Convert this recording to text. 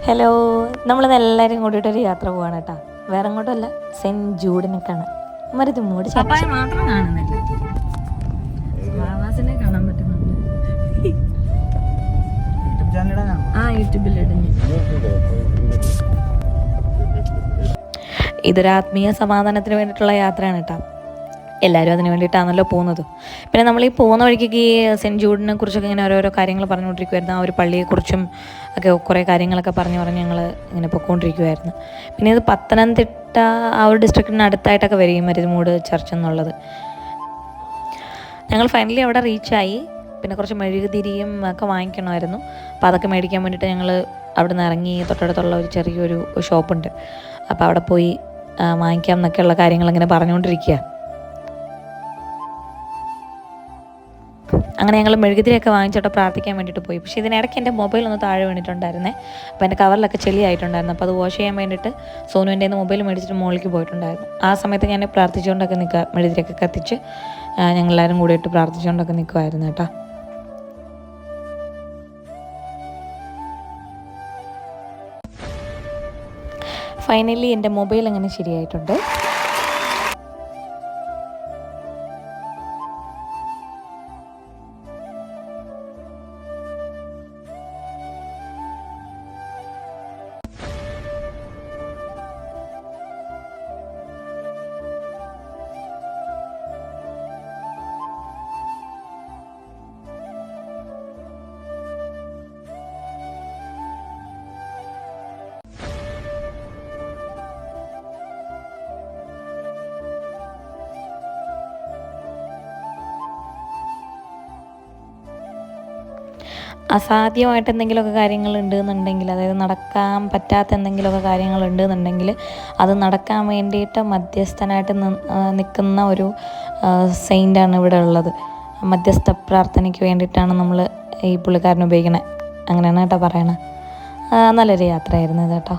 Hello, നമ്മളിന്ന് എല്ലാവരും കൂടിയിട്ടൊരു യാത്ര പോവാണ് കേട്ടോ. വേറെ അങ്ങോട്ടല്ല, സെൻറ്റ് ജൂഡിനെ കാണാൻ. മരുത് മൂട് മാത്രം കാണുന്നില്ല, വാവാസിനെ കാണാൻ പറ്റുന്നുണ്ട്. ഇതൊരു ആത്മീയ സമാധാനത്തിന് വേണ്ടിയിട്ടുള്ള യാത്രയാണ് കേട്ടോ. എല്ലാവരും അതിന് വേണ്ടിയിട്ടാണല്ലോ പോകുന്നത്. പിന്നെ നമ്മൾ ഈ പോകുന്ന വഴിക്കൊക്കെ ഈ സെൻറ്റ് ജൂഡിനെ കുറിച്ചൊക്കെ ഇങ്ങനെ ഓരോരോ കാര്യങ്ങൾ പറഞ്ഞുകൊണ്ടിരിക്കുമായിരുന്നു. ആ ഒരു പള്ളിയെക്കുറിച്ചും ഒക്കെ കുറേ കാര്യങ്ങളൊക്കെ പറഞ്ഞ് ഞങ്ങൾ ഇങ്ങനെ പൊയ്ക്കൊണ്ടിരിക്കുമായിരുന്നു. പിന്നെ ഇത് പത്തനംതിട്ട ആ ഒരു ഡിസ്ട്രിക്റ്റിന് അടുത്തായിട്ടൊക്കെ വരും ഈ മരുതുമൂട് ചർച്ച് എന്നുള്ളത്. ഞങ്ങൾ ഫൈനലി അവിടെ റീച്ചായി. പിന്നെ കുറച്ച് മെഴുകുതിരിയും ഒക്കെ വാങ്ങിക്കണമായിരുന്നു. അപ്പോൾ അതൊക്കെ മേടിക്കാൻ വേണ്ടിയിട്ട് ഞങ്ങൾ അവിടെ നിന്ന് ഇറങ്ങി. തൊട്ടടുത്തുള്ള ഒരു ചെറിയൊരു ഷോപ്പുണ്ട്, അപ്പോൾ അവിടെ പോയി വാങ്ങിക്കാം എന്നൊക്കെയുള്ള കാര്യങ്ങളിങ്ങനെ പറഞ്ഞുകൊണ്ടിരിക്കുക. അങ്ങനെ ഞങ്ങൾ മെഴുകുതിരിയൊക്കെ വാങ്ങിച്ചോട്ട് പ്രാർത്ഥിക്കാൻ വേണ്ടിയിട്ട് പോയി. പക്ഷേ ഇതിനിടയ്ക്ക് എൻ്റെ മൊബൈലൊന്ന് താഴെ വീണിട്ടുണ്ടായിരുന്നേ. അപ്പോൾ എൻ്റെ കവറിലൊക്കെ ചെളിയായിട്ടുണ്ടായിരുന്നു. അപ്പോൾ അത് വാഷ് ചെയ്യാൻ വേണ്ടിയിട്ട് സോനുവിൻ്റെ മൊബൈൽ മേടിച്ചിട്ട് മുകളിലേക്ക് പോയിട്ടുണ്ടായിരുന്നു. ആ സമയത്ത് ഞാൻ പ്രാർത്ഥിച്ചുകൊണ്ടൊക്കെ നിൽക്കുക, മെഴുകുതിരിയൊക്കെ കത്തിച്ച് ഞങ്ങളെല്ലാവരും കൂടിയിട്ട് പ്രാർത്ഥിച്ചുകൊണ്ടൊക്കെ നിൽക്കുമായിരുന്നു കേട്ടോ. ഫൈനലി എൻ്റെ മൊബൈൽ അങ്ങനെ ശരിയായിട്ടുണ്ട്. അസാധ്യമായിട്ട് എന്തെങ്കിലുമൊക്കെ കാര്യങ്ങളുണ്ട് എന്നുണ്ടെങ്കിൽ, അതായത് നടക്കാൻ പറ്റാത്ത എന്തെങ്കിലുമൊക്കെ കാര്യങ്ങളുണ്ട് എന്നുണ്ടെങ്കിൽ അത് നടക്കാൻ വേണ്ടിയിട്ട് മധ്യസ്ഥനായിട്ട് നിൽക്കുന്ന ഒരു സെയിൻ്റാണ് ഇവിടെ ഉള്ളത്. മധ്യസ്ഥ പ്രാർത്ഥനയ്ക്ക് വേണ്ടിയിട്ടാണ് നമ്മൾ ഈ പുള്ളിക്കാരനെ ഉപയോഗിക്കണത്. അങ്ങനെയാണ് കേട്ടോ പറയണത്. നല്ലൊരു യാത്രയായിരുന്നു ഇത് കേട്ടോ.